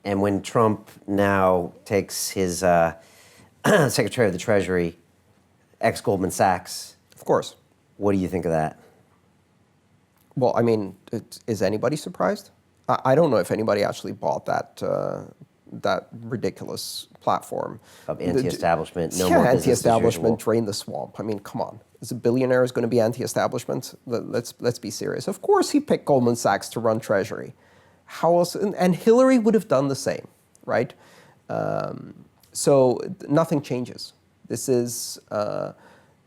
And when Trump now takes his Secretary of the Treasury, ex-Goldman Sachs. Of course. What do you think of that? Well, I mean, is anybody surprised? I don't know if anybody actually bought that ridiculous platform. Of anti-establishment, no more anti-establishment, drain the swamp. I mean, come on. Is a billionaire going to be anti-establishment? Let's be serious. Of course he picked Goldman Sachs to run Treasury. How else? And Hillary would have done the same, right? So nothing changes. This is,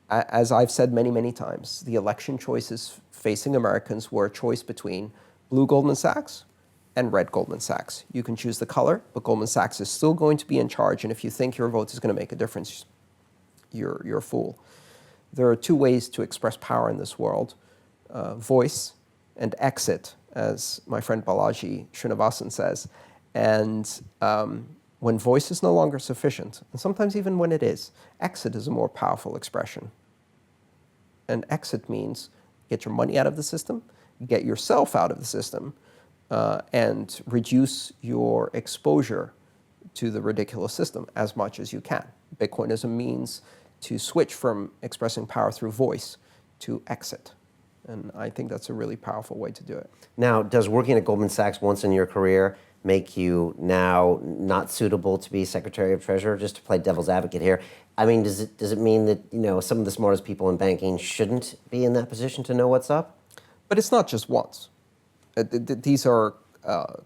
as I've said many, many times, the election choices facing Americans were a choice between blue Goldman Sachs and red Goldman Sachs. You can choose the color, but Goldman Sachs is still going to be in charge. And if you think your vote is going to make a difference, you're a fool. There are two ways to express power in this world, voice and exit, as my friend Balaji Srinivasan says. And when voice is no longer sufficient, and sometimes even when it is, exit is a more powerful expression. And exit means get your money out of the system, get yourself out of the system, and reduce your exposure to the ridiculous system as much as you can. Bitcoin is a means to switch from expressing power through voice to exit. And I think that's a really powerful way to do it. Now, does working at Goldman Sachs once in your career make you now not suitable to be Secretary of Treasury? Just to play devil's advocate here, I mean, does it mean that some of the smartest people in banking shouldn't be in that position to know what's up? But it's not just once. These are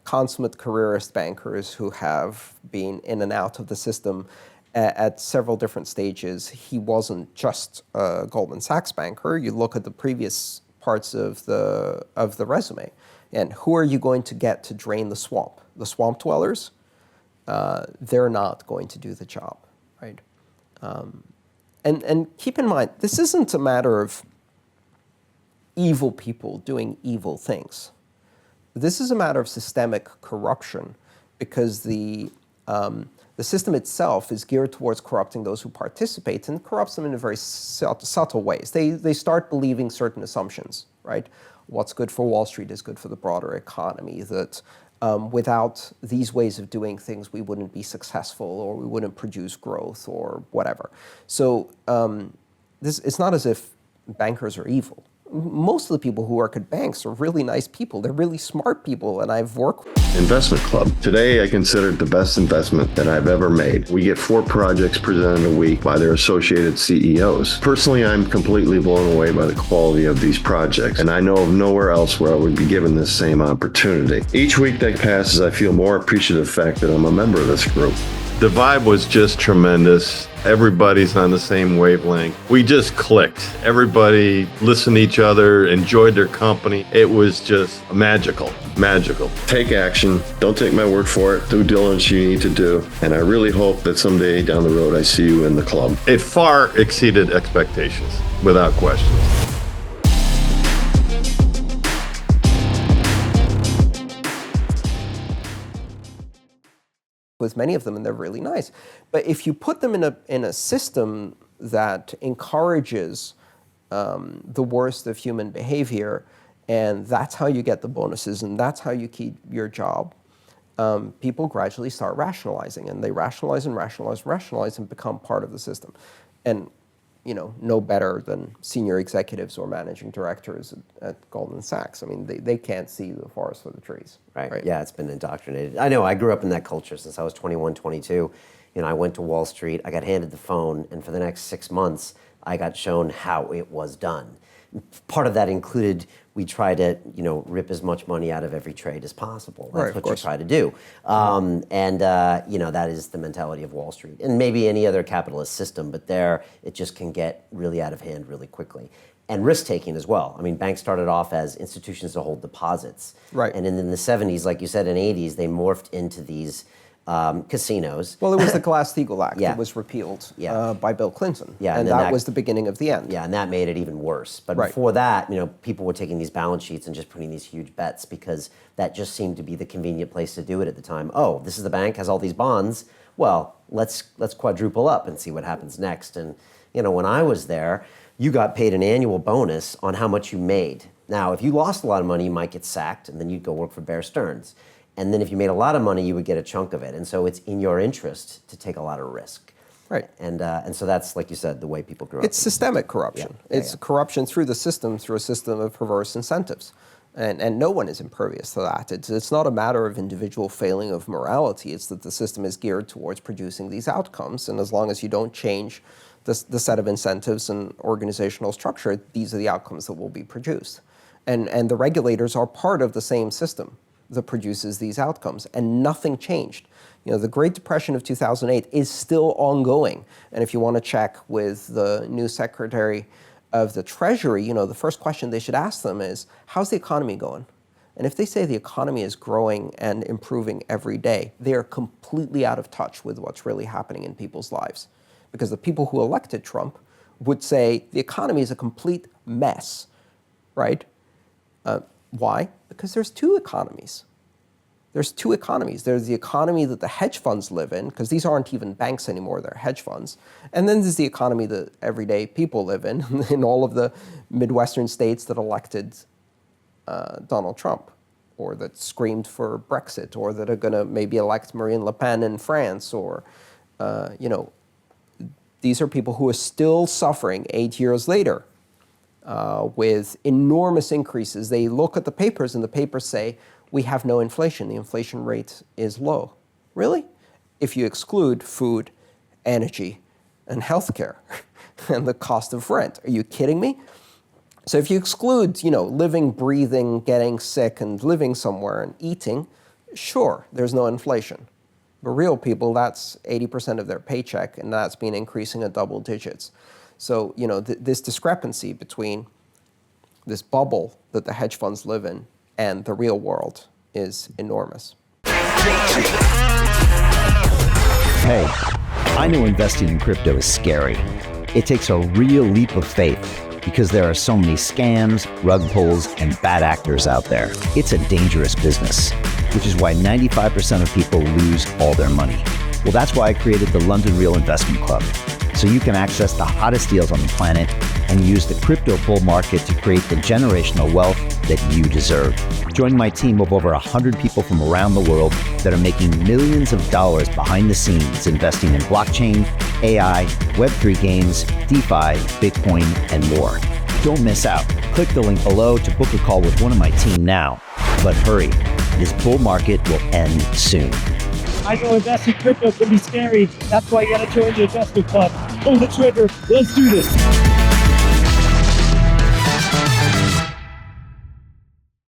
consummate careerist bankers who have been in and out of the system at several different stages. He wasn't just a Goldman Sachs banker. You look at the previous parts of the resume, and who are you going to get to drain the swamp? The swamp dwellers? They're not going to do the job, right? And keep in mind, this isn't a matter of evil people doing evil things. This is a matter of systemic corruption, because the system itself is geared towards corrupting those who participate, and corrupts them in a very subtle ways. They start believing certain assumptions, right? What's good for Wall Street is good for the broader economy, that without these ways of doing things, we wouldn't be successful, or we wouldn't produce growth, or whatever. So it's not as if bankers are evil. Most of the people who work at banks are really nice people. They're really smart people, and I've worked with Investment Club. Today, I consider it the best investment that I've ever made. We get 4 projects presented a week by their associated CEOs. Personally, I'm completely blown away by the quality of these projects, and I know of nowhere else where I would be given this same opportunity. Each week that passes, I feel more appreciative of the fact that I'm a member of this group. The vibe was just tremendous. Everybody's on the same wavelength. We just clicked. Everybody listened to each other, enjoyed their company. It was just magical, magical. Take action. Don't take my word for it. Due diligence you need to do. And I really hope that someday down the road I see you in the club. It far exceeded expectations, without question. with many of them, and they're really nice. But if you put them in a system that encourages the worst of human behavior, and that's how you get the bonuses, and that's how you keep your job, people gradually start rationalizing, and they rationalize and rationalize and rationalize and become part of the system. And no better than senior executives or managing directors at Goldman Sachs. I mean, they can't see the forest for the trees. Right. Yeah, it's been indoctrinated. I know, I grew up in that culture since I was 21, 22. I went to Wall Street, I got handed the phone, and for the next 6 months, I got shown how it was done. Part of that included we try to, rip as much money out of every trade as possible. That's what you try to do. That is the mentality of Wall Street. And maybe any other capitalist system, but there it just can get really out of hand really quickly. And risk-taking as well. I mean, banks started off as institutions to hold deposits. Right. And in the 70s, like you said, in the 80s, they morphed into these casinos. Well, it was the Glass-Steagall Act that was repealed Yeah. by Bill Clinton. Yeah, and that was the beginning of the end. Yeah, and that made it even worse. But before that, people were taking these balance sheets and just putting these huge bets because that just seemed to be the convenient place to do it at the time. Oh, this is the bank, has all these bonds. Well, let's quadruple up and see what happens next. And, when I was there, you got paid an annual bonus on how much you made. Now, if you lost a lot of money, you might get sacked, and then you'd go work for Bear Stearns. And then if you made a lot of money, you would get a chunk of it. And so it's in your interest to take a lot of risk. Right. And so that's, like you said, the way people grew up. It's systemic corruption. It's corruption through the system, through a system of perverse incentives. And no one is impervious to that. It's not a matter of individual failing of morality. It's that the system is geared towards producing these outcomes. And as long as you don't change the set of incentives and organizational structure, these are the outcomes that will be produced. And the regulators are part of the same system that produces these outcomes. And nothing changed. You know, the Great Depression of 2008 is still ongoing. And if you want to check with the new Secretary of the Treasury, you know, the first question they should ask them is, how's the economy going? And if they say the economy is growing and improving every day, they are completely out of touch with what's really happening in people's lives. Because the people who elected Trump would say the economy is a complete mess, right? Why? Because there's two economies. There's two economies. There's the economy that the hedge funds live in, because these aren't even banks anymore, they're hedge funds. And then there's the economy that everyday people live in all of the Midwestern states that elected Donald Trump, or that screamed for Brexit, or that are going to maybe elect Marine Le Pen in France, or, you know, these are people who are still suffering 8 years later with enormous increases. They look at the papers, and the papers say, we have no inflation. The inflation rate is low. Really? If you exclude food, energy, and healthcare, and the cost of rent. Are you kidding me? So if you exclude, you know, living, breathing, getting sick, and living somewhere and eating, sure, there's no inflation. But real people, that's 80% of their paycheck, and that's been increasing at double digits. So, you know, this discrepancy between this bubble that the hedge funds live in and the real world is enormous. Hey, I know investing in crypto is scary. It takes a real leap of faith because there are so many scams, rug pulls, and bad actors out there. It's a dangerous business, which is why 95% of people lose all their money. Well, that's why I created the London Real Investment Club, so you can access the hottest deals on the planet and use the crypto bull market to create the generational wealth that you deserve. Join my team of over 100 people from around the world that are making millions of dollars behind the scenes investing in blockchain, AI, Web3 games, DeFi, Bitcoin, and more. Don't miss out. Click the link below to book a call with one of my team now. But hurry, this bull market will end soon. I know investing in crypto can be scary. That's why you gotta join the investment club. Pull the trigger. Let's do this.